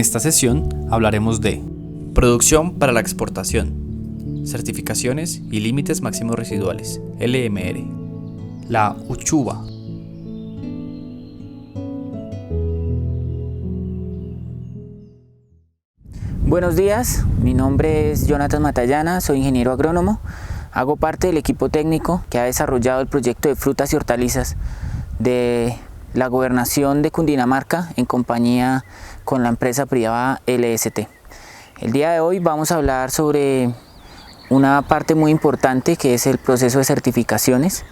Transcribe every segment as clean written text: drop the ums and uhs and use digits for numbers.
esta sesión hablaremos de producción para la exportación, certificaciones y límites máximos residuales, LMR, la Uchuva. Buenos días, mi nombre es Jonathan Matallana, soy ingeniero agrónomo, hago parte del equipo técnico que ha desarrollado el proyecto de frutas y hortalizas de la Gobernación de Cundinamarca en compañía con la empresa privada LST. El día de hoy vamos a hablar sobre una parte muy importante que es el proceso de certificaciones.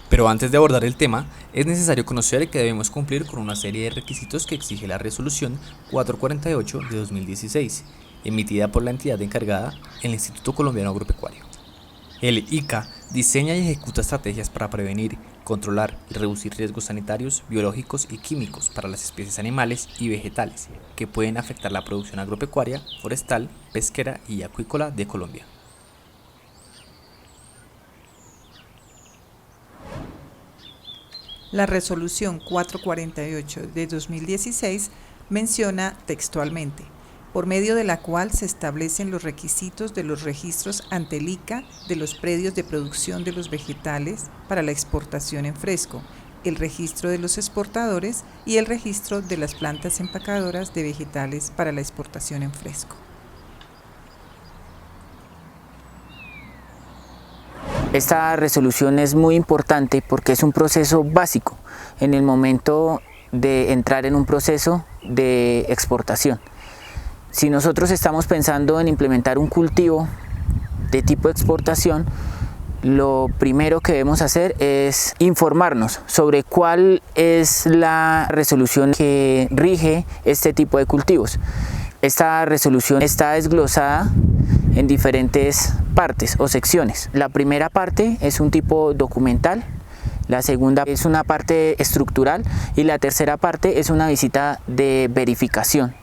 Pero antes de abordar el tema, es necesario conocer que debemos cumplir con una serie de requisitos que exige la Resolución 448 de 2016, emitida por la entidad encargada, el Instituto Colombiano Agropecuario. El ICA diseña y ejecuta estrategias para prevenir, controlar y reducir riesgos sanitarios, biológicos y químicos para las especies animales y vegetales que pueden afectar la producción agropecuaria, forestal, pesquera y acuícola de Colombia. La Resolución 448 de 2016 menciona textualmente, por medio de la cual se establecen los requisitos de los registros ante el ICA de los predios de producción de los vegetales para la exportación en fresco, el registro de los exportadores y el registro de las plantas empacadoras de vegetales para la exportación en fresco. Esta resolución es muy importante porque es un proceso básico en el momento de entrar en un proceso de exportación. Si nosotros estamos pensando en implementar un cultivo de tipo exportación, lo primero que debemos hacer es informarnos sobre cuál es la resolución que rige este tipo de cultivos. Esta resolución está desglosada en diferentes partes o secciones. La primera parte es un tipo documental, la segunda es una parte estructural y la tercera parte es una visita de verificación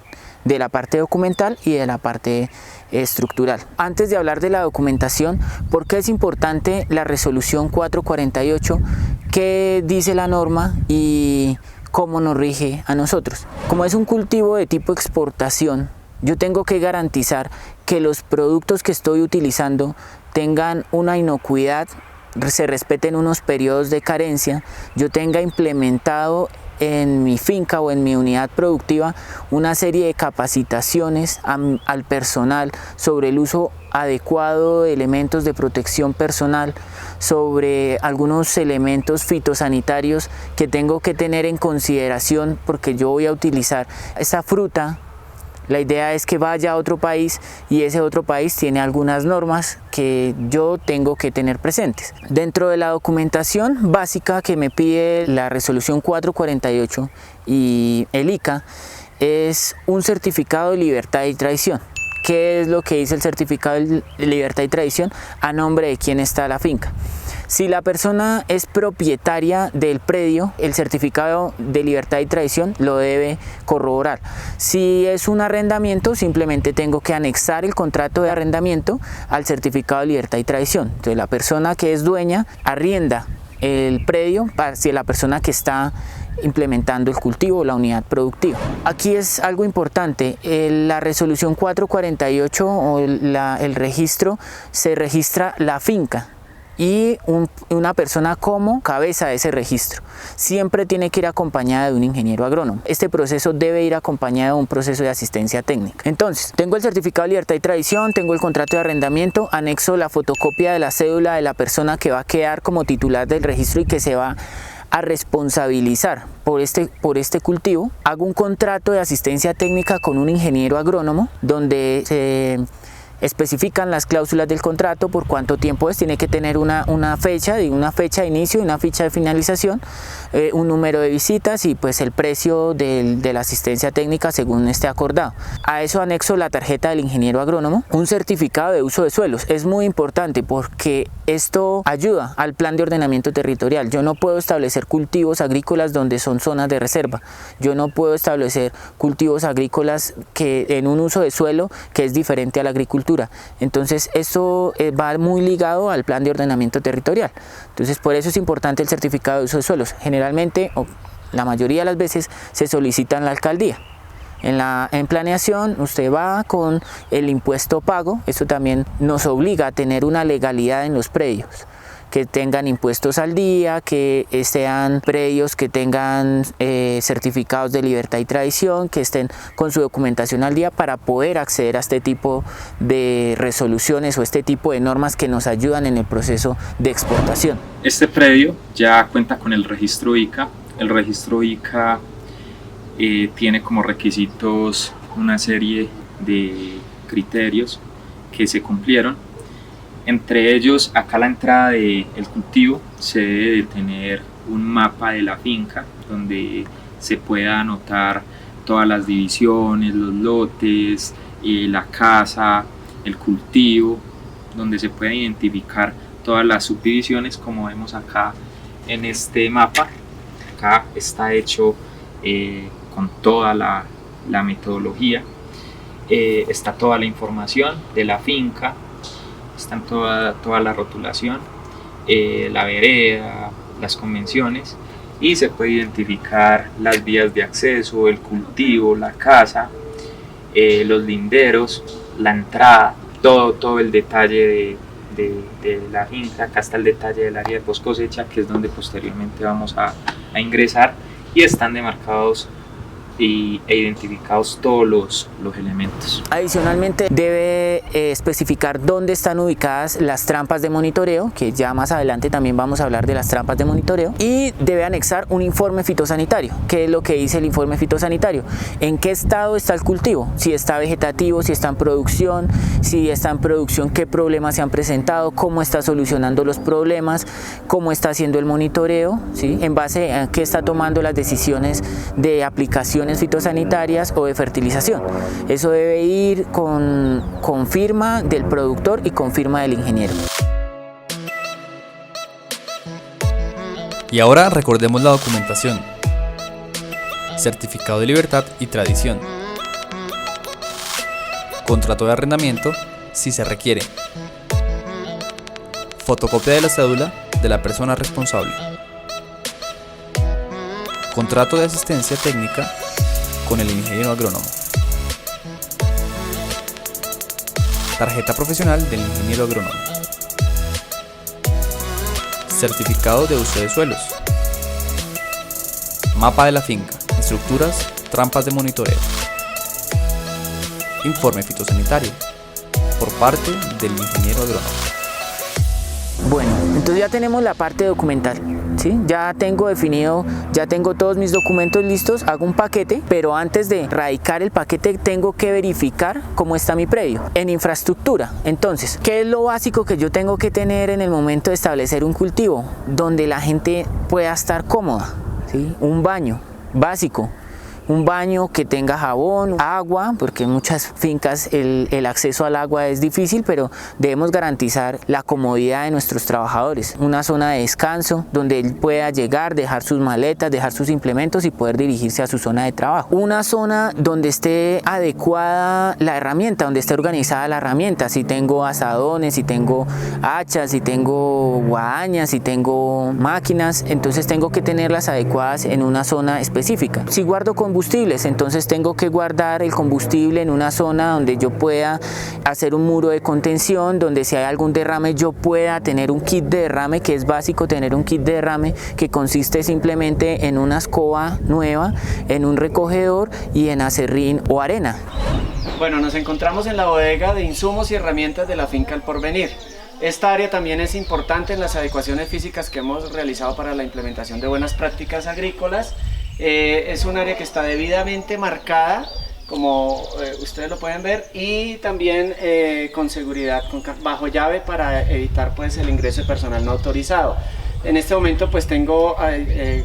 de la parte documental y de la parte estructural. Antes de hablar de la documentación, ¿por qué es importante la resolución 448? ¿Qué dice la norma y cómo nos rige a nosotros? Como es un cultivo de tipo exportación, yo tengo que garantizar que los productos que estoy utilizando tengan una inocuidad, se respeten unos periodos de carencia, yo tenga implementado en mi finca o en mi unidad productiva una serie de capacitaciones al personal sobre el uso adecuado de elementos de protección personal, sobre algunos elementos fitosanitarios que tengo que tener en consideración porque yo voy a utilizar esta fruta. La idea es que vaya a otro país y ese otro país tiene algunas normas que yo tengo que tener presentes. Dentro de la documentación básica que me pide la resolución 448 y el ICA es un certificado de libertad y tradición. ¿Qué es lo que dice el certificado de libertad y tradición? A nombre de quién está la finca. Si la persona es propietaria del predio, el certificado de libertad y tradición lo debe corroborar. Si es un arrendamiento, simplemente tengo que anexar el contrato de arrendamiento al certificado de libertad y tradición. Entonces la persona que es dueña arrienda el predio hacia la persona que está implementando el cultivo, la unidad productiva. Aquí es algo importante, la resolución 448 o el registro, se registra la finca y una persona como cabeza de ese registro. Siempre tiene que ir acompañada de un ingeniero agrónomo. Este proceso debe ir acompañado de un proceso de asistencia técnica. Entonces, tengo el certificado de libertad y tradición, tengo el contrato de arrendamiento, anexo la fotocopia de la cédula de la persona que va a quedar como titular del registro y que se va a responsabilizar por este cultivo. Hago un contrato de asistencia técnica con un ingeniero agrónomo donde se especifican las cláusulas del contrato, por cuánto tiempo es, tiene que tener una fecha de inicio y una fecha de finalización, un número de visitas y pues el precio de la asistencia técnica según esté acordado. A eso anexo la tarjeta del ingeniero agrónomo, un certificado de uso de suelos. Es muy importante porque esto ayuda al plan de ordenamiento territorial. Yo no puedo establecer cultivos agrícolas donde son zonas de reserva. Yo no puedo establecer cultivos agrícolas que en un uso de suelo que es diferente a la agricultura. Entonces esto va muy ligado al plan de ordenamiento territorial. Entonces por eso es importante el certificado de uso de suelos. Generalmente, o la mayoría de las veces, se solicita en la alcaldía. En planeación usted va con el impuesto pago, eso también nos obliga a tener una legalidad en los predios, que tengan impuestos al día, que sean predios que tengan certificados de libertad y tradición, que estén con su documentación al día para poder acceder a este tipo de resoluciones o este tipo de normas que nos ayudan en el proceso de exportación. Este predio ya cuenta con el registro ICA. El registro ICA tiene como requisitos una serie de criterios que se cumplieron. Entre ellos, acá a la entrada del cultivo se debe de tener un mapa de la finca donde se pueda anotar todas las divisiones, los lotes, la casa, el cultivo, donde se pueden identificar todas las subdivisiones, como vemos acá en este mapa. Acá está hecho con toda la metodología, está toda la información de la finca, está toda la rotulación, la vereda, las convenciones, y se puede identificar las vías de acceso, el cultivo, la casa, los linderos, la entrada, todo el detalle de la finca. Acá está el detalle del área de post cosecha, que es donde posteriormente vamos a ingresar, y están demarcados e identificados todos los elementos. Adicionalmente debe especificar dónde están ubicadas las trampas de monitoreo, que ya más adelante también vamos a hablar de las trampas de monitoreo, y debe anexar un informe fitosanitario. ¿Qué es lo que dice el informe fitosanitario? ¿En qué estado está el cultivo? Si está vegetativo, si está en producción, qué problemas se han presentado, cómo está solucionando los problemas, cómo está haciendo el monitoreo, ¿sí? En base a qué está tomando las decisiones de aplicaciones fitosanitarias o de fertilización. Eso debe ir con firma del productor y con firma del ingeniero. Y ahora recordemos la documentación. Certificado de libertad y tradición. Contrato de arrendamiento, si se requiere. Fotocopia de la cédula de la persona responsable. Contrato de asistencia técnica con el ingeniero agrónomo. Tarjeta profesional del ingeniero agrónomo. Certificado de uso de suelos. Mapa de la finca, estructuras, trampas de monitoreo. Informe fitosanitario por parte del ingeniero agrónomo. Bueno, entonces ya tenemos la parte documental, ¿sí? Ya tengo definido, ya tengo todos mis documentos listos, hago un paquete, pero antes de radicar el paquete tengo que verificar cómo está mi predio. En infraestructura, entonces, ¿qué es lo básico que yo tengo que tener en el momento de establecer un cultivo? Donde la gente pueda estar cómoda, ¿sí? Un baño básico. Un baño que tenga jabón, agua, porque en muchas fincas el acceso al agua es difícil, pero debemos garantizar la comodidad de nuestros trabajadores. Una zona de descanso donde él pueda llegar, dejar sus maletas, dejar sus implementos y poder dirigirse a su zona de trabajo. Una zona donde esté adecuada la herramienta, donde esté organizada la herramienta. Si tengo asadones, si tengo hachas, si tengo guadañas, si tengo máquinas, entonces tengo que tenerlas adecuadas en una zona específica. Si guardo combustibles, entonces tengo que guardar el combustible en una zona donde yo pueda hacer un muro de contención, donde si hay algún derrame yo pueda tener un kit de derrame, que es básico tener un kit de derrame, que consiste simplemente en una escoba nueva, en un recogedor y en acerrín o arena. Bueno, nos encontramos en la bodega de insumos y herramientas de la finca El Porvenir. Esta área también es importante en las adecuaciones físicas que hemos realizado para la implementación de buenas prácticas agrícolas. Es un área que está debidamente marcada, como ustedes lo pueden ver, y también con seguridad, bajo llave, para evitar pues el ingreso de personal no autorizado. En este momento pues tengo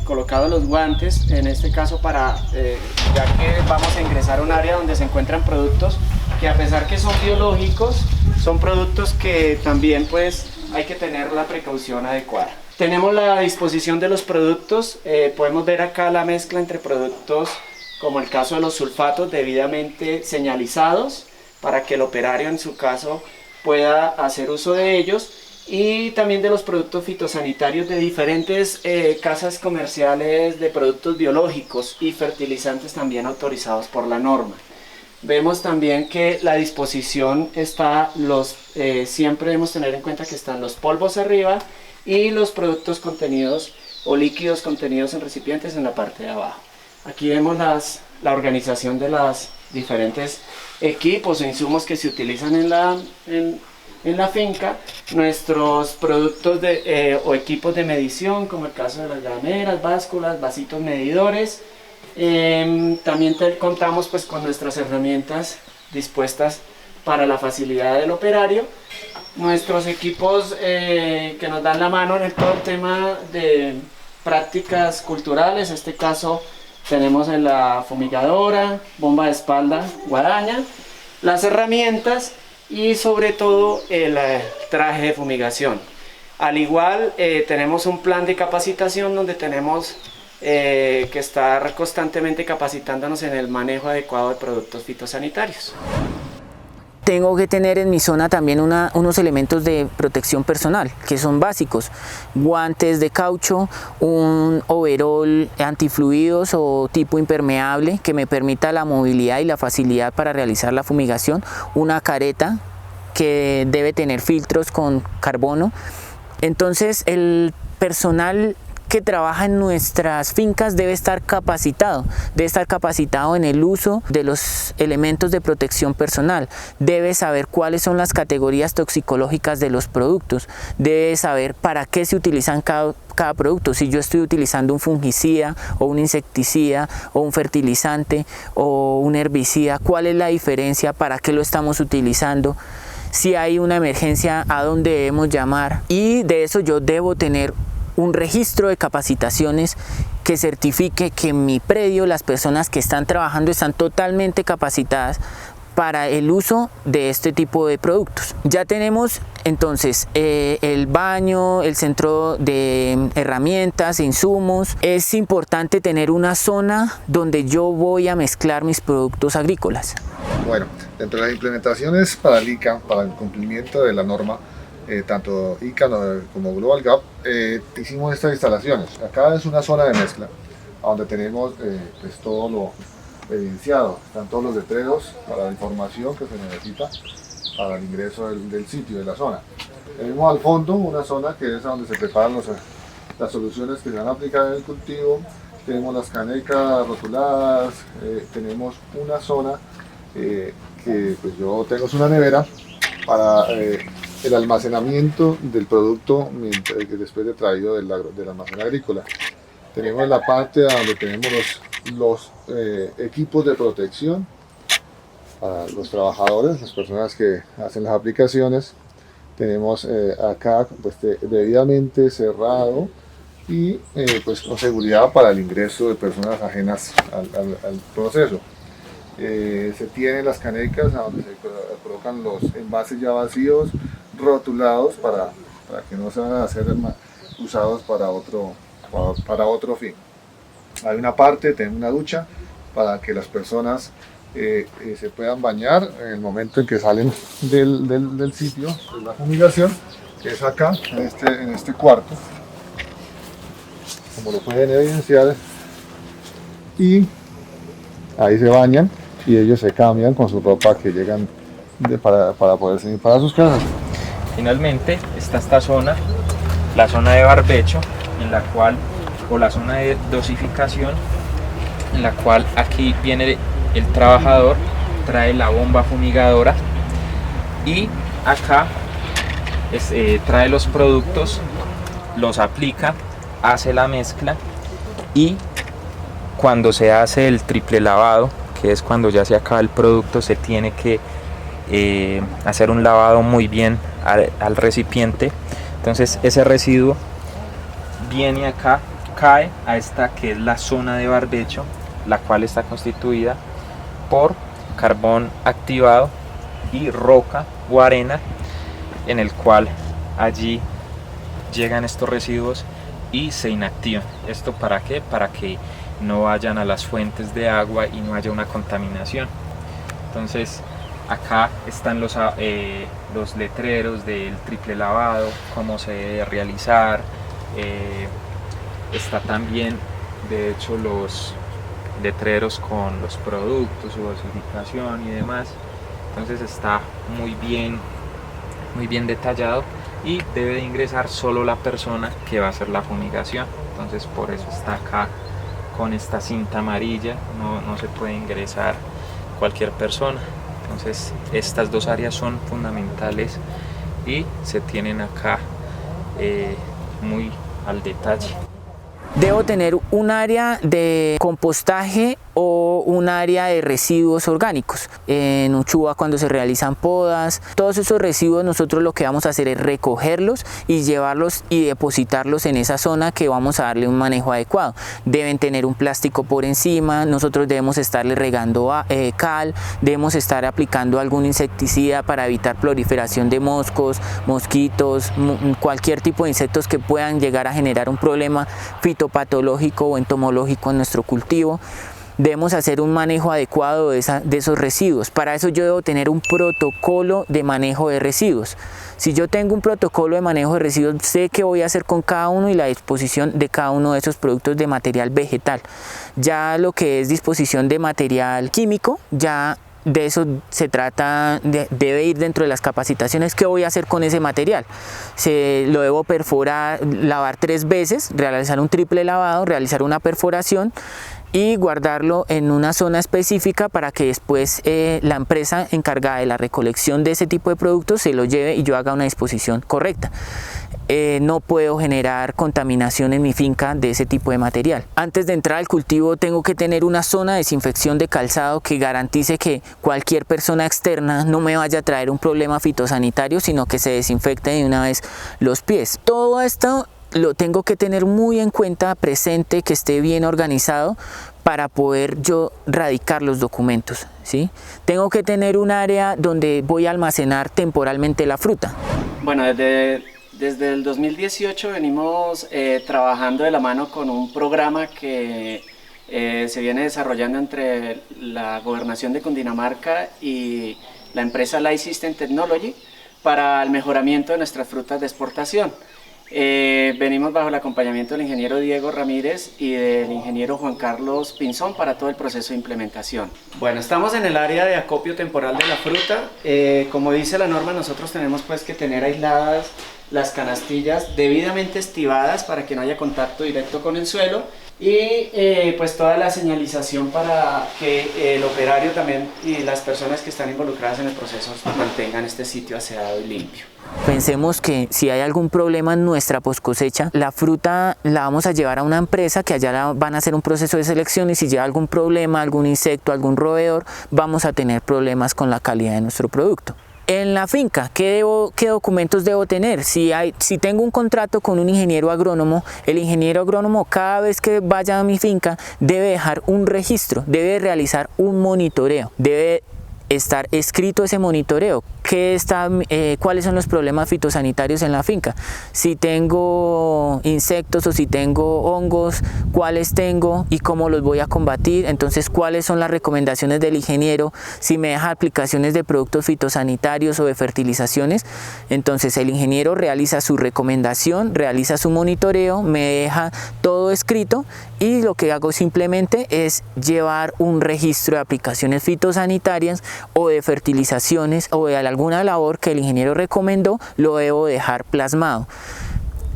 colocados los guantes, en este caso ya que vamos a ingresar a un área donde se encuentran productos que, a pesar que son biológicos, son productos que también pues hay que tener la precaución adecuada. Tenemos la disposición de los productos, podemos ver acá la mezcla entre productos, como el caso de los sulfatos, debidamente señalizados para que el operario en su caso pueda hacer uso de ellos, y también de los productos fitosanitarios de diferentes casas comerciales de productos biológicos y fertilizantes también autorizados por la norma. Vemos también que la disposición está, siempre debemos tener en cuenta que están los polvos arriba y los productos contenidos o líquidos contenidos en recipientes en la parte de abajo. Aquí vemos la organización de los diferentes equipos e insumos que se utilizan en la finca, nuestros productos o equipos de medición, como el caso de las grameras, básculas, vasitos medidores. También contamos pues con nuestras herramientas dispuestas para la facilidad del operario, nuestros equipos que nos dan la mano en todo el tema de prácticas culturales. En este caso tenemos en la fumigadora, bomba de espalda, guadaña, las herramientas y sobre todo el traje de fumigación. Al igual tenemos un plan de capacitación donde tenemos que estar constantemente capacitándonos en el manejo adecuado de productos fitosanitarios. Tengo que tener en mi zona también unos elementos de protección personal que son básicos: guantes de caucho, un overol antifluidos o tipo impermeable que me permita la movilidad y la facilidad para realizar la fumigación, una careta que debe tener filtros con carbono. Entonces el personal que trabaja en nuestras fincas debe estar capacitado en el uso de los elementos de protección personal, debe saber cuáles son las categorías toxicológicas de los productos, debe saber para qué se utilizan cada producto, si yo estoy utilizando un fungicida o un insecticida o un fertilizante o un herbicida, cuál es la diferencia, para qué lo estamos utilizando, si hay una emergencia, a dónde debemos llamar, y de eso yo debo tener un registro de capacitaciones que certifique que en mi predio las personas que están trabajando están totalmente capacitadas para el uso de este tipo de productos. Ya tenemos entonces el baño, el centro de herramientas e insumos. Es importante tener una zona donde yo voy a mezclar mis productos agrícolas. Bueno, dentro de las implementaciones para el ICA, para el cumplimiento de la norma, tanto ICA como Global Gap, hicimos estas instalaciones. Acá es una zona de mezcla, donde tenemos pues todo lo evidenciado, están todos los letreros para la información que se necesita para el ingreso del sitio, de la zona. Tenemos al fondo una zona que es donde se preparan las soluciones que se van a aplicar en el cultivo. Tenemos las canecas rotuladas, tenemos una zona que pues yo tengo, es una nevera para el almacenamiento del producto después de traído del almacén agrícola. Tenemos la parte donde tenemos los equipos de protección para los trabajadores, las personas que hacen las aplicaciones. Tenemos acá pues, debidamente cerrado y pues con seguridad para el ingreso de personas ajenas al proceso. Se tienen las canecas donde se colocan los envases ya vacíos, rotulados para que no se van a ser usados para otro fin. Hay una parte, tenemos una ducha para que las personas se puedan bañar en el momento en que salen del sitio de la fumigación, que es acá, en este cuarto, como lo pueden evidenciar, y ahí se bañan y ellos se cambian con su ropa que llegan para poder seguir para sus casas. Finalmente está esta zona, la zona de barbecho, en la cual, o la zona de dosificación, en la cual aquí viene el trabajador, trae la bomba fumigadora y acá trae los productos, los aplica, hace la mezcla y cuando se hace el triple lavado, que es cuando ya se acaba el producto, se tiene que hacer un lavado muy bien al recipiente. Entonces ese residuo viene acá, cae a esta que es la zona de barbecho, la cual está constituida por carbón activado y roca o arena, en el cual allí llegan estos residuos y se inactivan. ¿Esto para qué? Para que no vayan a las fuentes de agua y no haya una contaminación. Entonces Acá están los letreros del triple lavado, cómo se debe realizar. Está también, de hecho, los letreros con los productos, su dosificación y demás. Entonces está muy bien detallado, y debe de ingresar solo la persona que va a hacer la fumigación. Entonces por eso está acá con esta cinta amarilla, no se puede ingresar cualquier persona. Entonces estas dos áreas son fundamentales y se tienen acá muy al detalle. Debo tener un área de compostaje o un área de residuos orgánicos. En Uchuva, cuando se realizan podas, todos esos residuos nosotros lo que vamos a hacer es recogerlos y llevarlos y depositarlos en esa zona que vamos a darle un manejo adecuado. Deben tener un plástico por encima, nosotros debemos estarle regando cal, debemos estar aplicando algún insecticida para evitar proliferación de moscos, mosquitos, cualquier tipo de insectos que puedan llegar a generar un problema fitopatológico o entomológico en nuestro cultivo. Debemos hacer un manejo adecuado de esos residuos. Para eso yo debo tener un protocolo de manejo de residuos. Si yo tengo un protocolo de manejo de residuos, sé qué voy a hacer con cada uno y la disposición de cada uno de esos productos de material vegetal. Ya lo que es disposición de material químico, ya de eso se trata, debe ir dentro de las capacitaciones. ¿Qué voy a hacer con ese material? Lo debo perforar, lavar 3 veces, realizar un triple lavado, realizar una perforación y guardarlo en una zona específica para que después la empresa encargada de la recolección de ese tipo de productos se lo lleve y yo haga una disposición correcta. No puedo generar contaminación en mi finca de ese tipo de material. Antes de entrar al cultivo tengo que tener una zona de desinfección de calzado que garantice que cualquier persona externa no me vaya a traer un problema fitosanitario, sino que se desinfecte de una vez los pies. Todo esto lo tengo que tener muy en cuenta, presente, que esté bien organizado para poder yo radicar los documentos, ¿sí? Tengo que tener un área donde voy a almacenar temporalmente la fruta. Bueno, desde el 2018 venimos trabajando de la mano con un programa que se viene desarrollando entre la Gobernación de Cundinamarca y la empresa Life System Technology para el mejoramiento de nuestras frutas de exportación. Venimos bajo el acompañamiento del ingeniero Diego Ramírez y del ingeniero Juan Carlos Pinzón para todo el proceso de implementación. Bueno, estamos en el área de acopio temporal de la fruta. Como dice la norma, nosotros tenemos pues que tener aisladas las canastillas debidamente estivadas para que no haya contacto directo con el suelo y pues toda la señalización para que el operario también y las personas que están involucradas en el proceso mantengan este sitio aseado y limpio. Pensemos que si hay algún problema en nuestra post cosecha, la fruta la vamos a llevar a una empresa que allá van a hacer un proceso de selección, y si lleva algún problema, algún insecto, algún roedor, vamos a tener problemas con la calidad de nuestro producto. En la finca, ¿qué documentos debo tener? Si tengo un contrato con un ingeniero agrónomo, el ingeniero agrónomo cada vez que vaya a mi finca debe dejar un registro, debe realizar un monitoreo, debe estar escrito ese monitoreo. ¿Cuáles son los problemas fitosanitarios en la finca? Si tengo insectos o si tengo hongos, cuáles tengo y cómo los voy a combatir. Entonces, cuáles son las recomendaciones del ingeniero. Si me deja aplicaciones de productos fitosanitarios o de fertilizaciones, entonces el ingeniero realiza su recomendación, realiza su monitoreo, me deja todo escrito, y lo que hago simplemente es llevar un registro de aplicaciones fitosanitarias o de fertilizaciones o de alguna labor que el ingeniero recomendó, lo debo dejar plasmado.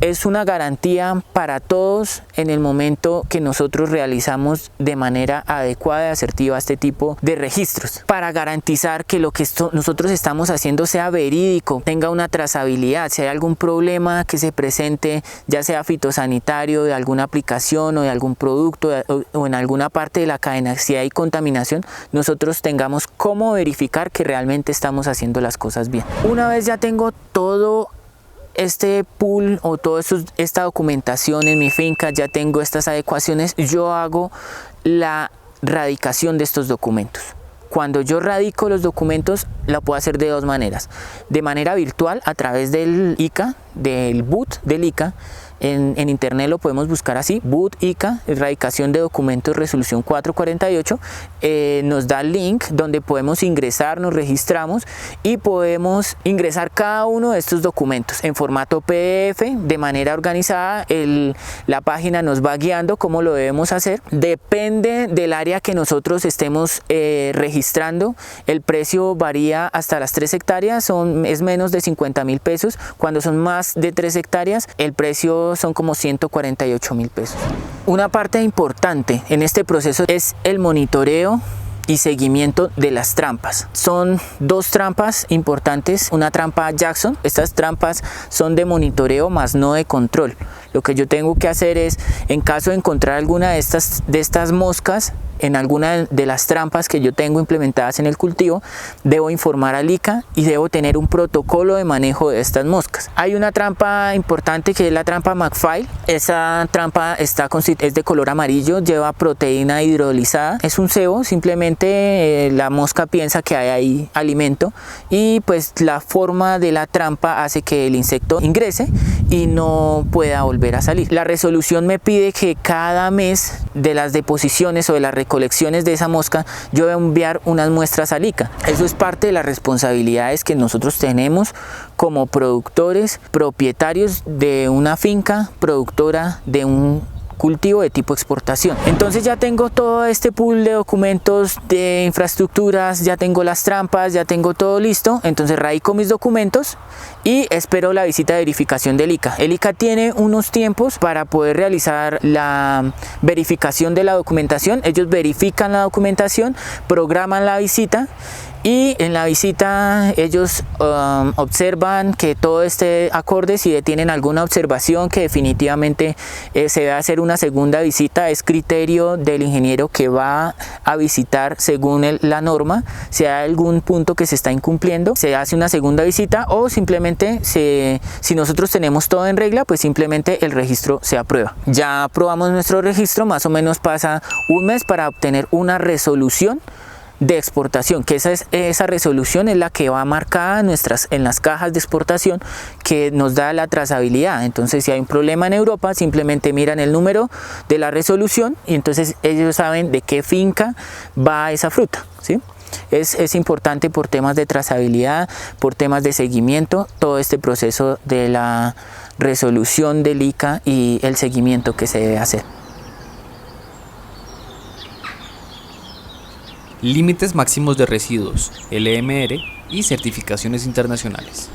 Es una garantía para todos en el momento que nosotros realizamos de manera adecuada y asertiva este tipo de registros, para garantizar que lo que nosotros estamos haciendo sea verídico, tenga una trazabilidad. Si hay algún problema que se presente, ya sea fitosanitario, de alguna aplicación o de algún producto o en alguna parte de la cadena, si hay contaminación, nosotros tengamos cómo verificar que realmente estamos haciendo las cosas bien. Una vez ya tengo todo este pool o toda esta documentación en mi finca, ya tengo estas adecuaciones, yo hago la radicación de estos documentos. Cuando yo radico los documentos, la puedo hacer de 2 maneras. De manera virtual, a través del ICA, del boot del ICA, En internet lo podemos buscar así, BUD ICA, erradicación de documentos resolución 448, nos da el link donde podemos ingresar, nos registramos y podemos ingresar cada uno de estos documentos en formato PDF de manera organizada. La página nos va guiando cómo lo debemos hacer. Depende del área que nosotros estemos registrando, el precio varía hasta las 3 hectáreas, es menos de 50.000 pesos. Cuando son más de 3 hectáreas, el precio son como 148.000 pesos. Una parte importante en este proceso es el monitoreo y seguimiento de las trampas. Son 2 trampas importantes, una trampa Jackson. Estas trampas son de monitoreo más no de control. Lo que yo tengo que hacer es, en caso de encontrar alguna de estas moscas en alguna de las trampas que yo tengo implementadas en el cultivo, debo informar al ICA y debo tener un protocolo de manejo de estas moscas. Hay una trampa importante que es la trampa McFile. Esa trampa es de color amarillo, lleva proteína hidrolizada. Es un cebo, simplemente la mosca piensa que hay ahí alimento y pues la forma de la trampa hace que el insecto ingrese y no pueda volver a salir. La resolución me pide que cada mes de las deposiciones o de las recolecciones de esa mosca yo debo enviar unas muestras al ICA. Eso es parte de las responsabilidades que nosotros tenemos como productores, propietarios de una finca, productora de un cultivo de tipo exportación. Entonces ya tengo todo este pool de documentos, de infraestructuras, ya tengo las trampas, ya tengo todo listo. Entonces radico mis documentos y espero la visita de verificación del ICA. El ICA tiene unos tiempos para poder realizar la verificación de la documentación. Ellos verifican la documentación, programan la visita y en la visita ellos observan que todo esté acorde. Si tienen alguna observación que definitivamente se debe hacer una segunda visita, es criterio del ingeniero que va a visitar según la norma. Si hay algún punto que se está incumpliendo, se hace una segunda visita o simplemente si nosotros tenemos todo en regla, pues simplemente el registro se aprueba. Ya aprobamos nuestro registro, más o menos pasa un mes para obtener una resolución de exportación, que esa resolución es la que va marcada en las cajas de exportación, que nos da la trazabilidad. Entonces si hay un problema en Europa, simplemente miran el número de la resolución y entonces ellos saben de qué finca va esa fruta, ¿sí? Es importante por temas de trazabilidad, por temas de seguimiento, todo este proceso de la resolución del ICA y el seguimiento que se debe hacer. Límites máximos de residuos, LMR y certificaciones internacionales.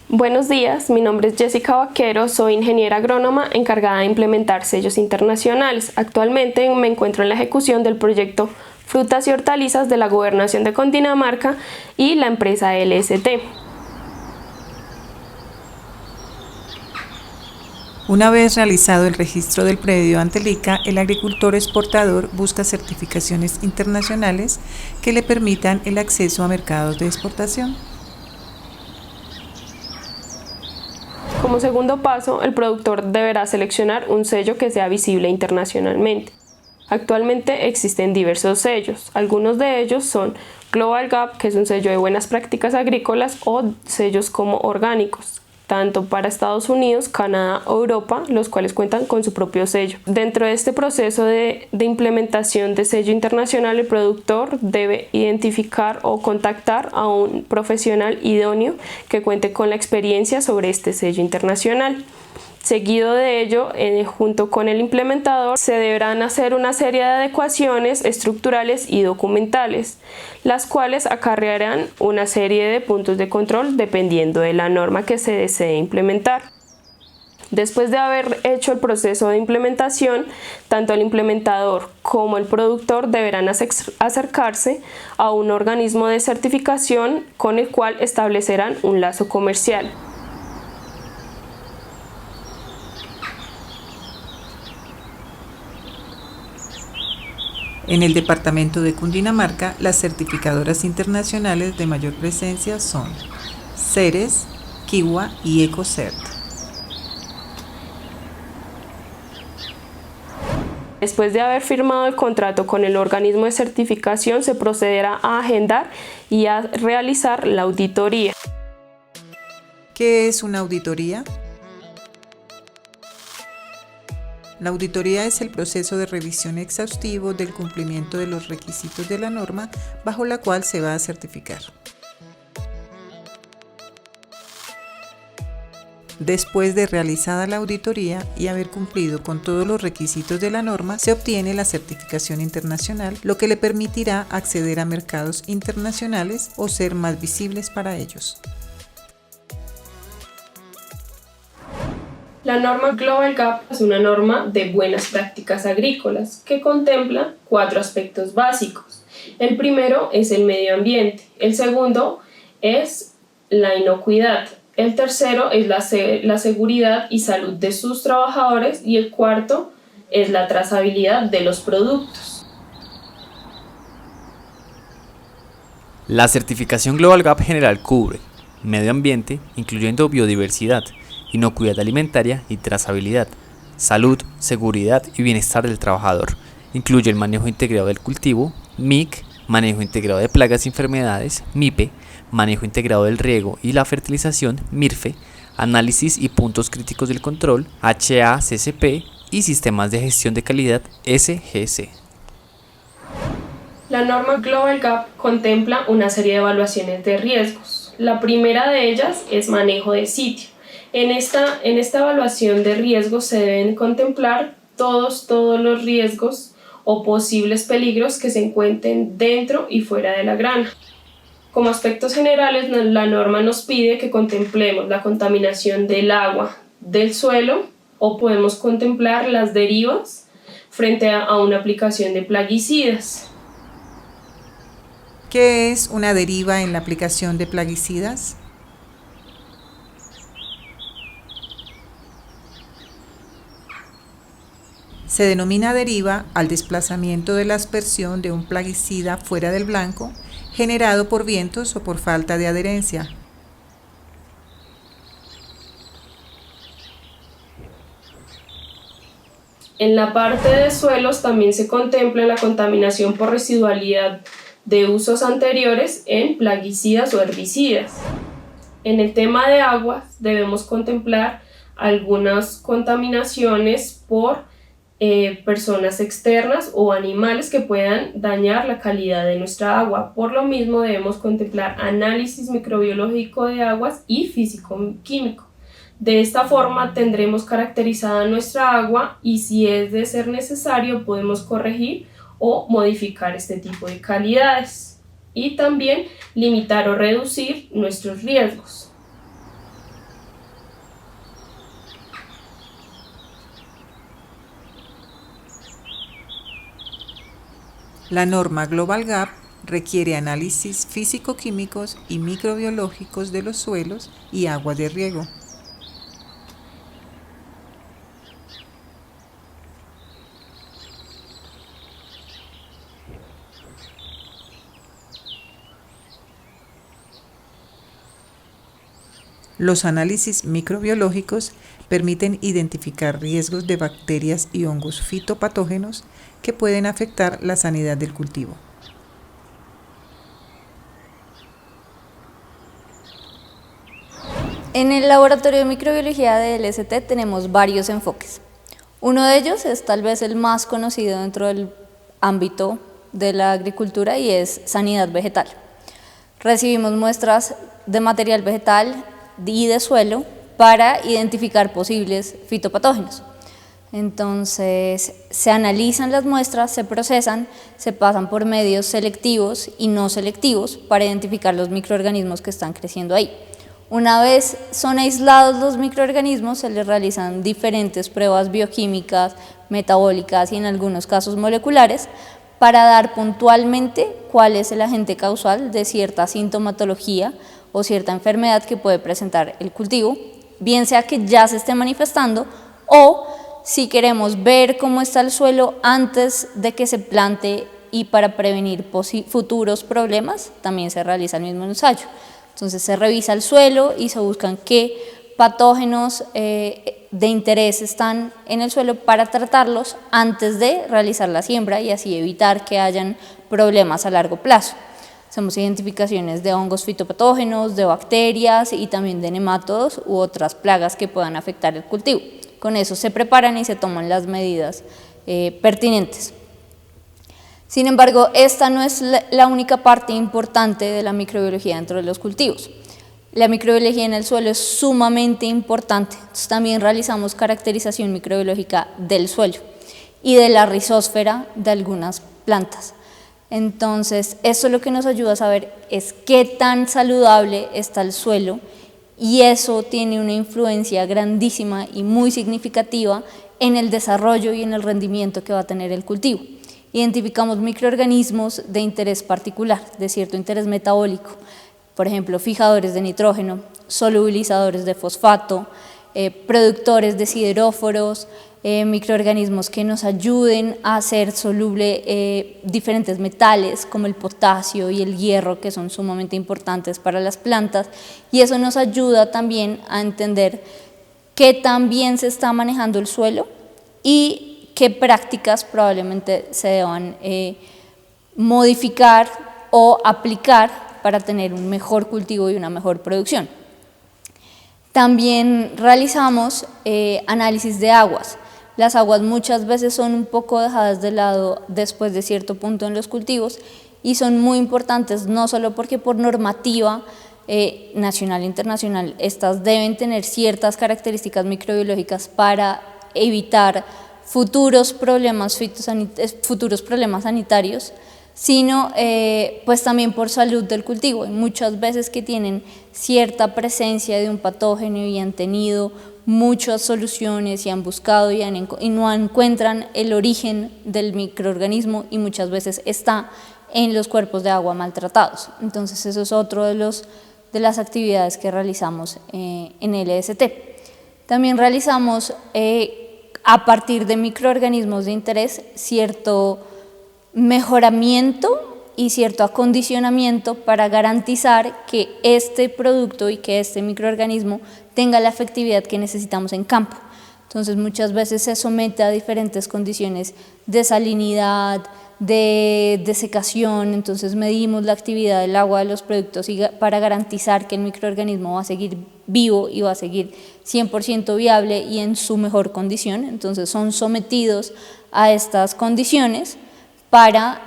Buenos días, mi nombre es Jessica Vaquero, soy ingeniera agrónoma encargada de implementar sellos internacionales. Actualmente me encuentro en la ejecución del proyecto Frutas y Hortalizas de la Gobernación de Cundinamarca y la empresa LST. Una vez realizado el registro del predio ante el ICA, el agricultor exportador busca certificaciones internacionales que le permitan el acceso a mercados de exportación. Como segundo paso, el productor deberá seleccionar un sello que sea visible internacionalmente. Actualmente existen diversos sellos, algunos de ellos son Global Gap, que es un sello de buenas prácticas agrícolas, o sellos como orgánicos, tanto para Estados Unidos, Canadá o Europa, los cuales cuentan con su propio sello. Dentro de este proceso de implementación de sello internacional, el productor debe identificar o contactar a un profesional idóneo que cuente con la experiencia sobre este sello internacional. Seguido de ello, junto con el implementador, se deberán hacer una serie de adecuaciones estructurales y documentales, las cuales acarrearán una serie de puntos de control dependiendo de la norma que se desee implementar. Después de haber hecho el proceso de implementación, tanto el implementador como el productor deberán acercarse a un organismo de certificación con el cual establecerán un lazo comercial. En el departamento de Cundinamarca, las certificadoras internacionales de mayor presencia son Ceres, Kiwa y EcoCert. Después de haber firmado el contrato con el organismo de certificación, se procederá a agendar y a realizar la auditoría. ¿Qué es una auditoría? La auditoría es el proceso de revisión exhaustivo del cumplimiento de los requisitos de la norma bajo la cual se va a certificar. Después de realizada la auditoría y haber cumplido con todos los requisitos de la norma, se obtiene la certificación internacional, lo que le permitirá acceder a mercados internacionales o ser más visibles para ellos. La norma Global Gap es una norma de buenas prácticas agrícolas que contempla 4 aspectos básicos. El primero es el medio ambiente, el segundo es la inocuidad, el tercero es la seguridad y salud de sus trabajadores y el cuarto es la trazabilidad de los productos. La certificación Global Gap General cubre medio ambiente, incluyendo biodiversidad, inocuidad alimentaria y trazabilidad, salud, seguridad y bienestar del trabajador. Incluye el manejo integrado del cultivo, MIC, manejo integrado de plagas y enfermedades, MIPE, manejo integrado del riego y la fertilización, MIRFE, análisis y puntos críticos del control, HACCP y sistemas de gestión de calidad, SGC. La norma Global Gap contempla una serie de evaluaciones de riesgos. La primera de ellas es manejo de sitio. En esta evaluación de riesgos se deben contemplar todos los riesgos o posibles peligros que se encuentren dentro y fuera de la granja. Como aspectos generales, la norma nos pide que contemplemos la contaminación del agua, del suelo, o podemos contemplar las derivas frente a una aplicación de plaguicidas. ¿Qué es una deriva en la aplicación de plaguicidas? Se denomina deriva al desplazamiento de la aspersión de un plaguicida fuera del blanco, generado por vientos o por falta de adherencia. En la parte de suelos también se contempla la contaminación por residualidad de usos anteriores en plaguicidas o herbicidas. En el tema de aguas debemos contemplar algunas contaminaciones por personas externas o animales que puedan dañar la calidad de nuestra agua. Por lo mismo debemos contemplar análisis microbiológico de aguas y físico-químico. De esta forma tendremos caracterizada nuestra agua y si es de ser necesario podemos corregir o modificar este tipo de calidades y también limitar o reducir nuestros riesgos. La norma Global Gap requiere análisis físico-químicos y microbiológicos de los suelos y aguas de riego. Los análisis microbiológicos permiten identificar riesgos de bacterias y hongos fitopatógenos que pueden afectar la sanidad del cultivo. En el laboratorio de microbiología del LST tenemos varios enfoques. Uno de ellos es tal vez el más conocido dentro del ámbito de la agricultura y es sanidad vegetal. Recibimos muestras de material vegetal y de suelo para identificar posibles fitopatógenos. Entonces se analizan las muestras, se procesan, se pasan por medios selectivos y no selectivos para identificar los microorganismos que están creciendo ahí. Una vez son aislados los microorganismos, se les realizan diferentes pruebas bioquímicas, metabólicas y en algunos casos moleculares para dar puntualmente cuál es el agente causal de cierta sintomatología o cierta enfermedad que puede presentar el cultivo, bien sea que ya se esté manifestando o si queremos ver cómo está el suelo antes de que se plante y para prevenir futuros problemas, también se realiza el mismo ensayo. Entonces se revisa el suelo y se buscan qué patógenos de interés están en el suelo para tratarlos antes de realizar la siembra y así evitar que hayan problemas a largo plazo. Hacemos identificaciones de hongos fitopatógenos, de bacterias y también de nemátodos u otras plagas que puedan afectar el cultivo. con eso se preparan y se toman las medidas pertinentes. Sin embargo, esta no es la única parte importante de la microbiología dentro de los cultivos. La microbiología en el suelo es sumamente importante. Entonces, también realizamos caracterización microbiológica del suelo y de la rizósfera de algunas plantas. Entonces, eso lo que nos ayuda a saber es qué tan saludable está el suelo, y eso tiene una influencia grandísima y muy significativa en el desarrollo y en el rendimiento que va a tener el cultivo. Identificamos microorganismos de interés particular, de cierto interés metabólico, por ejemplo, fijadores de nitrógeno, solubilizadores de fosfato, productores de sideróforos, microorganismos que nos ayuden a hacer soluble diferentes metales como el potasio y el hierro, que son sumamente importantes para las plantas, y eso nos ayuda también a entender qué tan bien se está manejando el suelo y qué prácticas probablemente se deban modificar o aplicar para tener un mejor cultivo y una mejor producción. También realizamos análisis de aguas. Las aguas muchas veces son un poco dejadas de lado después de cierto punto en los cultivos, y son muy importantes, no solo porque por normativa nacional e internacional estas deben tener ciertas características microbiológicas para evitar futuros problemas sanitarios, sino pues también por salud del cultivo. Hay muchas veces que tienen cierta presencia de un patógeno y han tenido muchas soluciones y han buscado y no encuentran el origen del microorganismo, y muchas veces está en los cuerpos de agua maltratados. Entonces eso es otro de las actividades que realizamos en LST. También realizamos a partir de microorganismos de interés cierto mejoramiento y cierto acondicionamiento para garantizar que este producto y que este microorganismo tenga la efectividad que necesitamos en campo. Entonces muchas veces se somete a diferentes condiciones de salinidad, de desecación, entonces medimos la actividad del agua de los productos para garantizar que el microorganismo va a seguir vivo y va a seguir 100% viable y en su mejor condición. Entonces son sometidos a estas condiciones para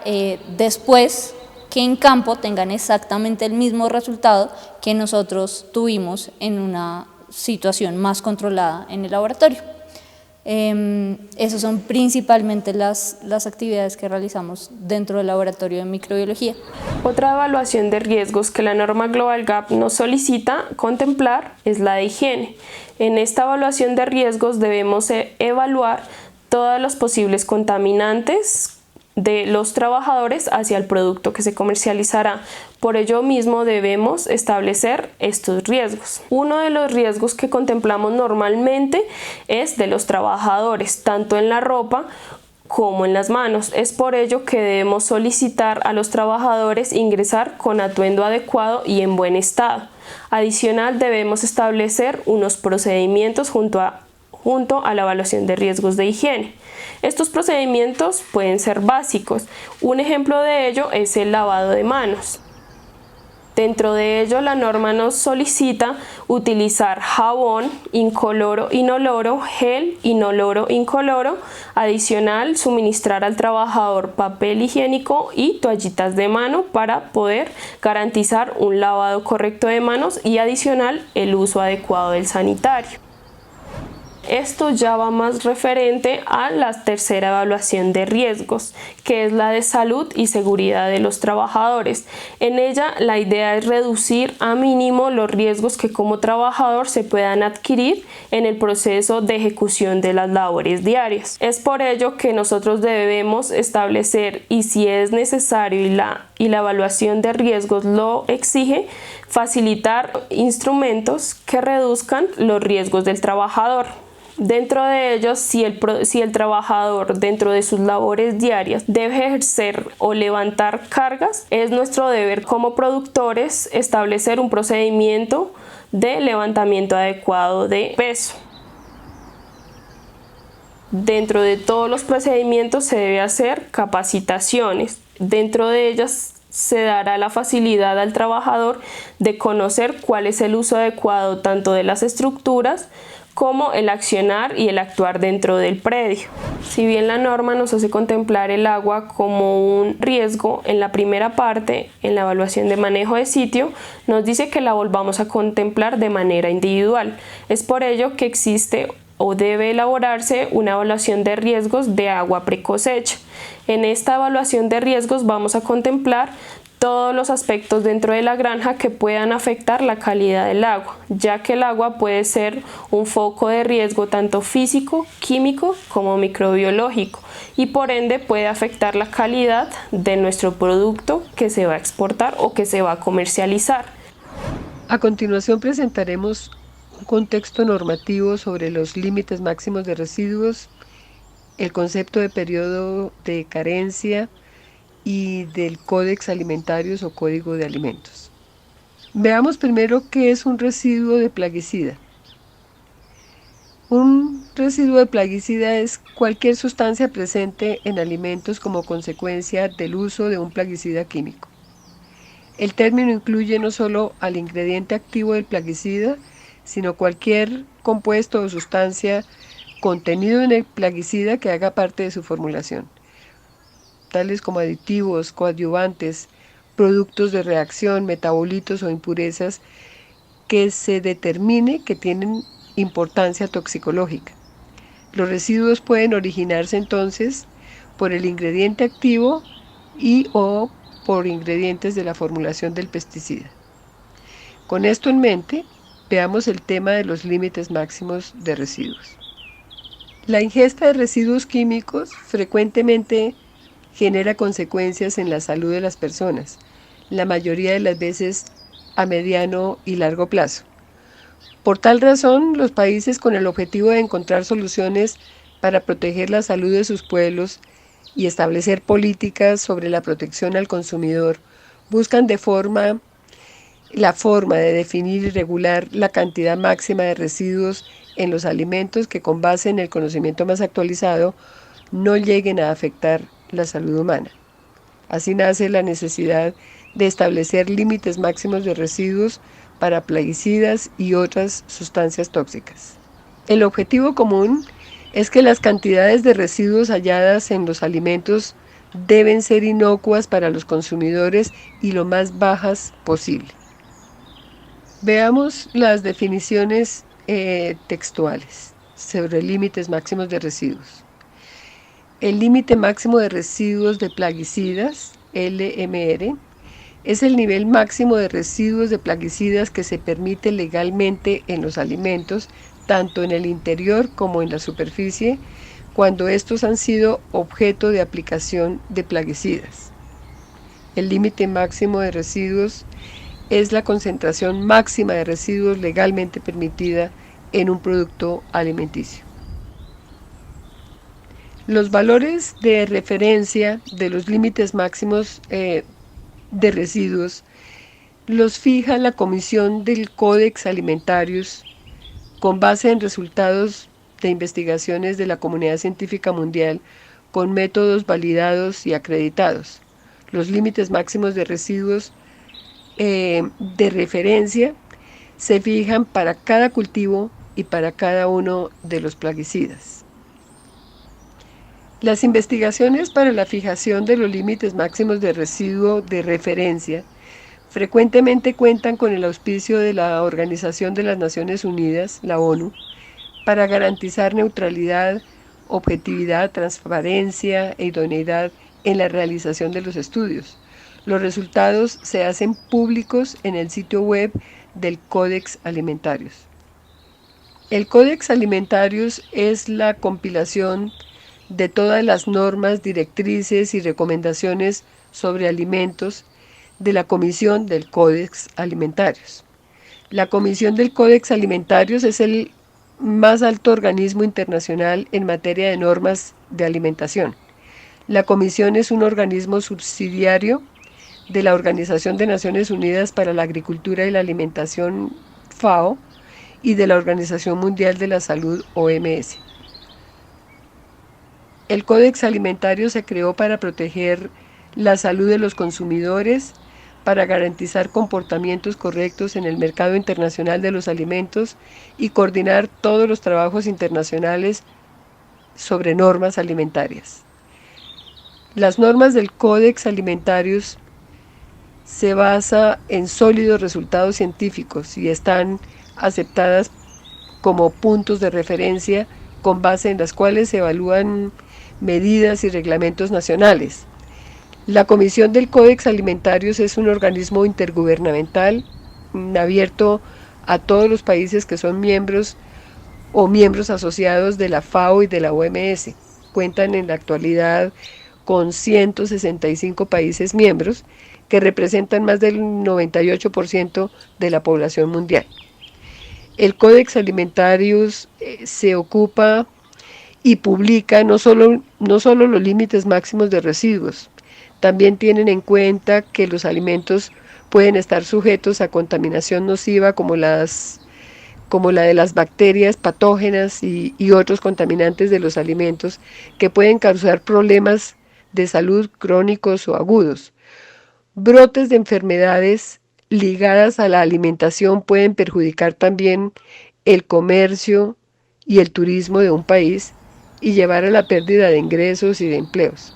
después que en campo tengan exactamente el mismo resultado que nosotros tuvimos en una situación más controlada en el laboratorio. Esas son principalmente las actividades que realizamos dentro del laboratorio de microbiología. Otra evaluación de riesgos que la norma Global Gap nos solicita contemplar es la de higiene. En esta evaluación de riesgos debemos evaluar todos los posibles contaminantes de los trabajadores hacia el producto que se comercializará. Por ello mismo debemos establecer estos riesgos. Uno de los riesgos que contemplamos normalmente es de los trabajadores, tanto en la ropa como en las manos. Es por ello que debemos solicitar a los trabajadores ingresar con atuendo adecuado y en buen estado. Adicional, debemos establecer unos procedimientos junto a la evaluación de riesgos de higiene. Estos procedimientos pueden ser básicos. Un ejemplo de ello es el lavado de manos. Dentro de ello, la norma nos solicita utilizar jabón incoloro, inoloro, gel inoloro, incoloro. Adicional, suministrar al trabajador papel higiénico y toallitas de mano para poder garantizar un lavado correcto de manos, y adicional, el uso adecuado del sanitario. Esto ya va más referente a la tercera evaluación de riesgos, que es la de salud y seguridad de los trabajadores. En ella la idea es reducir a mínimo los riesgos que como trabajador se puedan adquirir en el proceso de ejecución de las labores diarias. Es por ello que nosotros debemos establecer, y si es necesario y la evaluación de riesgos lo exige, facilitar instrumentos que reduzcan los riesgos del trabajador. Dentro de ellos, si el trabajador dentro de sus labores diarias debe ejercer o levantar cargas, es nuestro deber como productores establecer un procedimiento de levantamiento adecuado de peso. Dentro de todos los procedimientos se debe hacer capacitaciones. Dentro de ellas se dará la facilidad al trabajador de conocer cuál es el uso adecuado tanto de las estructuras como el accionar y el actuar dentro del predio. Si bien la norma nos hace contemplar el agua como un riesgo en la primera parte, en la evaluación de manejo de sitio, nos dice que la volvamos a contemplar de manera individual. Es por ello que existe o debe elaborarse una evaluación de riesgos de agua precosecha. En esta evaluación de riesgos vamos a contemplar todos los aspectos dentro de la granja que puedan afectar la calidad del agua, ya que el agua puede ser un foco de riesgo tanto físico, químico como microbiológico y por ende puede afectar la calidad de nuestro producto que se va a exportar o que se va a comercializar. A continuación presentaremos un contexto normativo sobre los límites máximos de residuos, el concepto de periodo de carencia y del Códex Alimentarios o Código de Alimentos. Veamos primero qué es un residuo de plaguicida. Un residuo de plaguicida es cualquier sustancia presente en alimentos como consecuencia del uso de un plaguicida químico. El término incluye no solo al ingrediente activo del plaguicida, sino cualquier compuesto o sustancia contenido en el plaguicida que haga parte de su formulación, tales como aditivos, coadyuvantes, productos de reacción, metabolitos o impurezas que se determine que tienen importancia toxicológica. Los residuos pueden originarse entonces por el ingrediente activo y o por ingredientes de la formulación del pesticida. Con esto en mente, veamos el tema de los límites máximos de residuos. La ingesta de residuos químicos frecuentemente genera consecuencias en la salud de las personas, la mayoría de las veces a mediano y largo plazo. Por tal razón, los países con el objetivo de encontrar soluciones para proteger la salud de sus pueblos y establecer políticas sobre la protección al consumidor, buscan la forma de definir y regular la cantidad máxima de residuos en los alimentos que con base en el conocimiento más actualizado no lleguen a afectar la salud humana. Así nace la necesidad de establecer límites máximos de residuos para plaguicidas y otras sustancias tóxicas. El objetivo común es que las cantidades de residuos halladas en los alimentos deben ser inocuas para los consumidores y lo más bajas posible. Veamos las definiciones textuales sobre límites máximos de residuos. El límite máximo de residuos de plaguicidas, LMR, es el nivel máximo de residuos de plaguicidas que se permite legalmente en los alimentos, tanto en el interior como en la superficie, cuando estos han sido objeto de aplicación de plaguicidas. El límite máximo de residuos es la concentración máxima de residuos legalmente permitida en un producto alimenticio. Los valores de referencia de los límites máximos de residuos los fija la Comisión del Códex Alimentarios con base en resultados de investigaciones de la comunidad científica mundial con métodos validados y acreditados. Los límites máximos de residuos de referencia se fijan para cada cultivo y para cada uno de los plaguicidas. Las investigaciones para la fijación de los límites máximos de residuo de referencia frecuentemente cuentan con el auspicio de la Organización de las Naciones Unidas, la ONU, para garantizar neutralidad, objetividad, transparencia e idoneidad en la realización de los estudios. Los resultados se hacen públicos en el sitio web del Códex Alimentarios. El Códex Alimentarios es la compilación de todas las normas, directrices y recomendaciones sobre alimentos de la Comisión del Códex Alimentarios. La Comisión del Códex Alimentarios es el más alto organismo internacional en materia de normas de alimentación. La Comisión es un organismo subsidiario de la Organización de Naciones Unidas para la Agricultura y la Alimentación, FAO, y de la Organización Mundial de la Salud, OMS. El Códex Alimentario se creó para proteger la salud de los consumidores, para garantizar comportamientos correctos en el mercado internacional de los alimentos y coordinar todos los trabajos internacionales sobre normas alimentarias. Las normas del Codex Alimentarius se basa en sólidos resultados científicos y están aceptadas como puntos de referencia con base en las cuales se evalúan medidas y reglamentos nacionales. La Comisión del Codex Alimentarius es un organismo intergubernamental abierto a todos los países que son miembros o miembros asociados de la FAO y de la OMS. Cuentan en la actualidad con 165 países miembros que representan más del 98% de la población mundial. El Codex Alimentarius se ocupa y publica no solo los límites máximos de residuos, también tienen en cuenta que los alimentos pueden estar sujetos a contaminación nociva como la de las bacterias patógenas y otros contaminantes de los alimentos que pueden causar problemas de salud crónicos o agudos. Brotes de enfermedades ligadas a la alimentación pueden perjudicar también el comercio y el turismo de un país y llevar a la pérdida de ingresos y de empleos.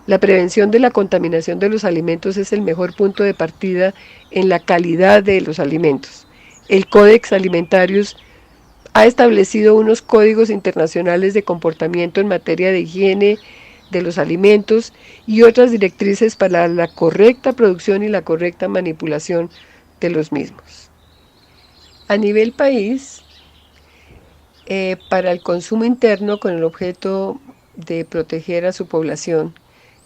La prevención de la contaminación de los alimentos es el mejor punto de partida en la calidad de los alimentos. El Codex Alimentarius ha establecido unos códigos internacionales de comportamiento en materia de higiene de los alimentos y otras directrices para la correcta producción y la correcta manipulación de los mismos. A nivel país, para el consumo interno con el objeto de proteger a su población,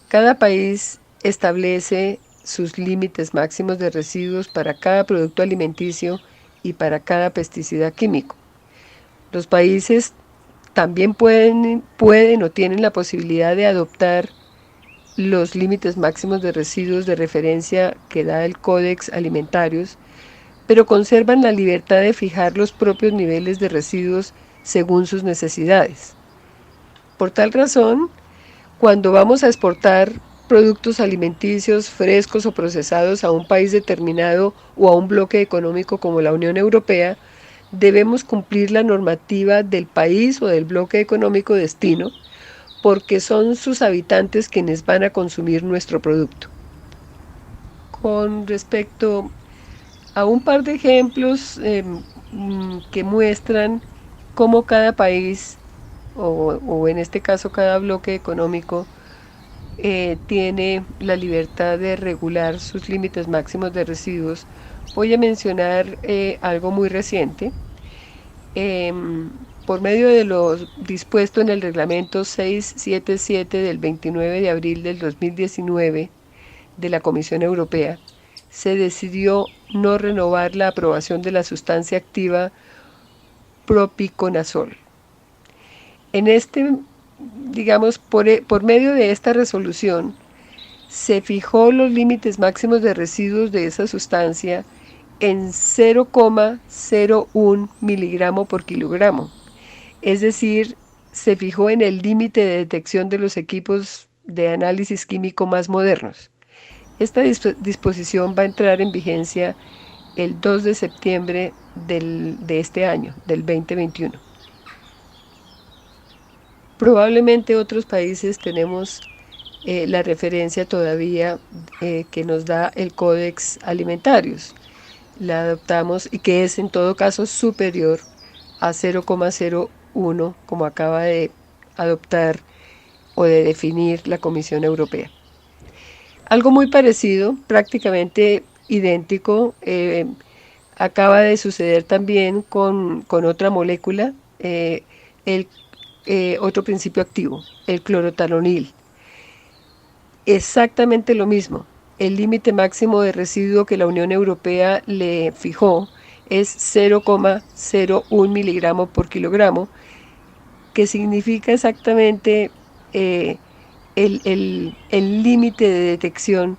cada país establece sus límites máximos de residuos para cada producto alimenticio y para cada pesticida químico. Los países también pueden o tienen la posibilidad de adoptar los límites máximos de residuos de referencia que da el Codex Alimentarius, pero conservan la libertad de fijar los propios niveles de residuos según sus necesidades. Por tal razón, cuando vamos a exportar productos alimenticios frescos o procesados a un país determinado o a un bloque económico como la Unión Europea, debemos cumplir la normativa del país o del bloque económico destino, porque son sus habitantes quienes van a consumir nuestro producto. Con respecto a un par de ejemplos que muestran cómo cada país, o en este caso cada bloque económico, tiene la libertad de regular sus límites máximos de residuos, voy a mencionar algo muy reciente. Por medio de lo dispuesto en el reglamento 677 del 29 de abril del 2019 de la Comisión Europea, se decidió no renovar la aprobación de la sustancia activa propiconazol. Por medio de esta resolución, se fijó los límites máximos de residuos de esa sustancia en 0,01 miligramo por kilogramo. Es decir, se fijó en el límite de detección de los equipos de análisis químico más modernos. Esta disposición va a entrar en vigencia el 2 de septiembre de este año, del 2021. Probablemente otros países tenemos la referencia todavía que nos da el Codex Alimentarius. La adoptamos y que es en todo caso superior a 0,01 como acaba de adoptar o de definir la Comisión Europea. Algo muy parecido, prácticamente idéntico, acaba de suceder también con otra molécula, otro principio activo, el clorotalonil. Exactamente lo mismo. El límite máximo de residuo que la Unión Europea le fijó es 0,01 miligramo por kilogramo, que significa exactamente el límite de detección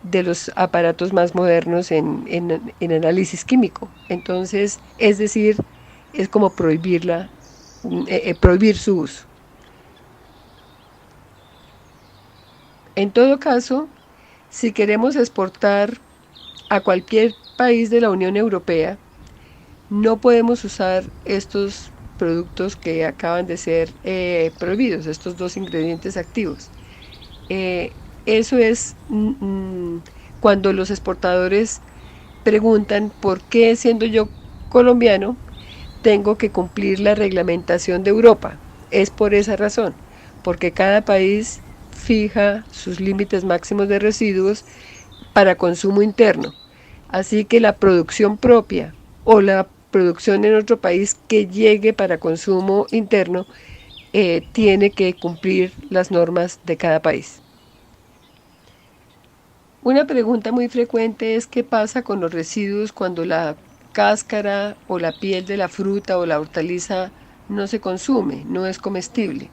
de los aparatos más modernos en análisis químico. Entonces, es decir, es como prohibir su uso. En todo caso, Si queremos exportar a cualquier país de la Unión Europea, no podemos usar estos productos que acaban de ser prohibidos, estos 2 ingredientes activos. Eso es cuando los exportadores preguntan por qué, siendo yo colombiano, tengo que cumplir la reglamentación de Europa. Es por esa razón, porque cada país fija sus límites máximos de residuos para consumo interno. Así que la producción propia o la producción en otro país que llegue para consumo interno tiene que cumplir las normas de cada país. Una pregunta muy frecuente es qué pasa con los residuos cuando la cáscara o la piel de la fruta o la hortaliza no se consume, no es comestible.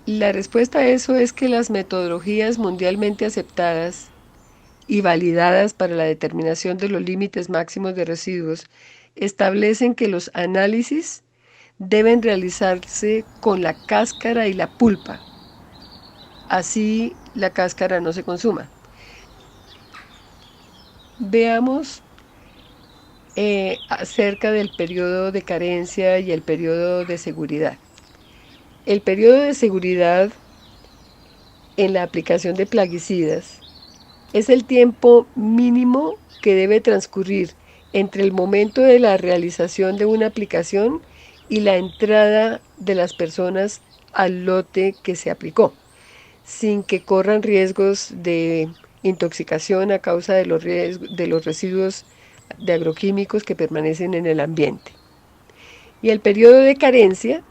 La respuesta a eso es que las metodologías mundialmente aceptadas y validadas para la determinación de los límites máximos de residuos establecen que los análisis deben realizarse con la cáscara y la pulpa, así la cáscara no se consuma. Veamos acerca del periodo de carencia y el periodo de seguridad. El periodo de seguridad en la aplicación de plaguicidas es el tiempo mínimo que debe transcurrir entre el momento de la realización de una aplicación y la entrada de las personas al lote que se aplicó, sin que corran riesgos de intoxicación a causa de los residuos de agroquímicos que permanecen en el ambiente. Y el periodo de carencia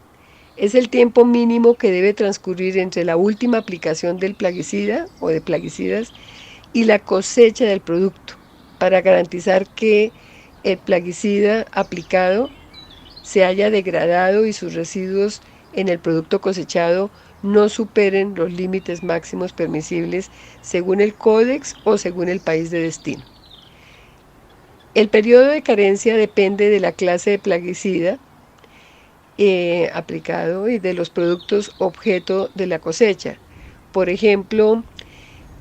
es el tiempo mínimo que debe transcurrir entre la última aplicación del plaguicida o de plaguicidas y la cosecha del producto, para garantizar que el plaguicida aplicado se haya degradado y sus residuos en el producto cosechado no superen los límites máximos permisibles según el códex o según el país de destino. El periodo de carencia depende de la clase de plaguicida aplicado y de los productos objeto de la cosecha. Por ejemplo,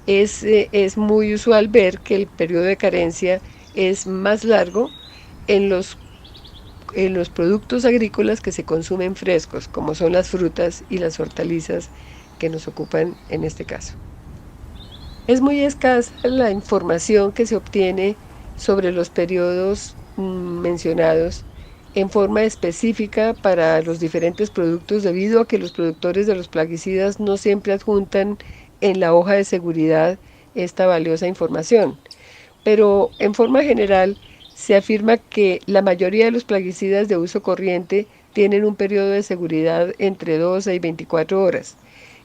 es muy usual ver que el periodo de carencia es más largo en los productos agrícolas que se consumen frescos, como son las frutas y las hortalizas que nos ocupan en este caso. Es muy escasa la información que se obtiene sobre los periodos mencionados en forma específica para los diferentes productos, debido a que los productores de los plaguicidas no siempre adjuntan en la hoja de seguridad esta valiosa información. Pero en forma general se afirma que la mayoría de los plaguicidas de uso corriente tienen un periodo de seguridad entre 12 y 24 horas.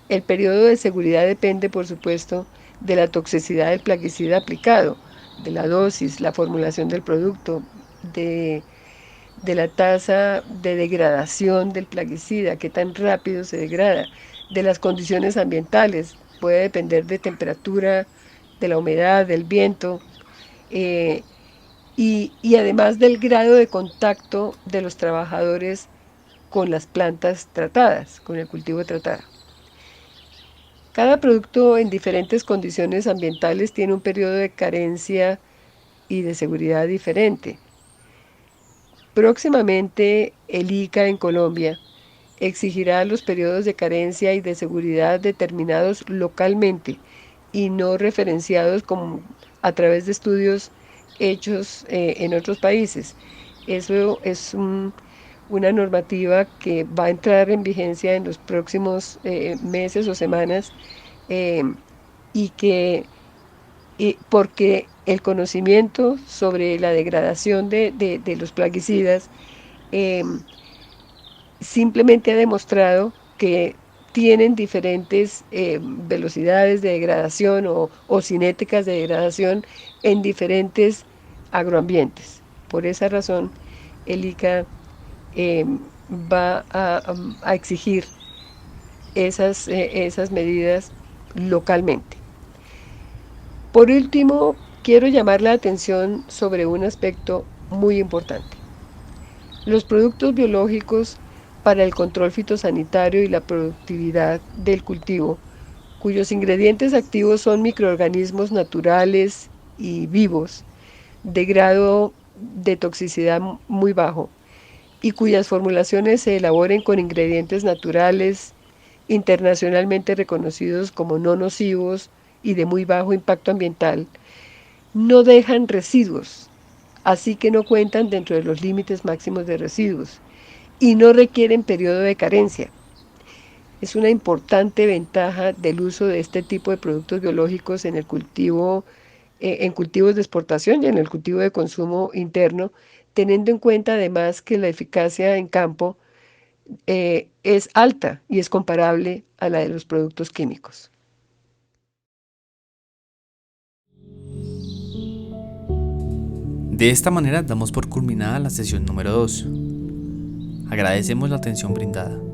El periodo de seguridad depende, por supuesto, de la toxicidad del plaguicida aplicado, de la dosis, la formulación del producto, de la tasa de degradación del plaguicida, qué tan rápido se degrada, de las condiciones ambientales, puede depender de temperatura, de la humedad, del viento, y además del grado de contacto de los trabajadores con las plantas tratadas, con el cultivo tratado. Cada producto en diferentes condiciones ambientales tiene un periodo de carencia y de seguridad diferente. Próximamente el ICA en Colombia exigirá los periodos de carencia y de seguridad determinados localmente y no referenciados como a través de estudios hechos en otros países. Eso es una normativa que va a entrar en vigencia en los próximos meses o semanas porque el conocimiento sobre la degradación de los plaguicidas simplemente ha demostrado que tienen diferentes velocidades de degradación o cinéticas de degradación en diferentes agroambientes. Por esa razón, el ICA va a exigir esas medidas localmente. Por último, quiero llamar la atención sobre un aspecto muy importante. Los productos biológicos para el control fitosanitario y la productividad del cultivo cuyos ingredientes activos son microorganismos naturales y vivos de grado de toxicidad muy bajo y cuyas formulaciones se elaboren con ingredientes naturales internacionalmente reconocidos como no nocivos y de muy bajo impacto ambiental, no dejan residuos, así que no cuentan dentro de los límites máximos de residuos y no requieren periodo de carencia. Es una importante ventaja del uso de este tipo de productos biológicos en el cultivo, en cultivos de exportación y en el cultivo de consumo interno, teniendo en cuenta además que la eficacia en campo es alta y es comparable a la de los productos químicos. De esta manera damos por culminada la sesión número 2. Agradecemos la atención brindada.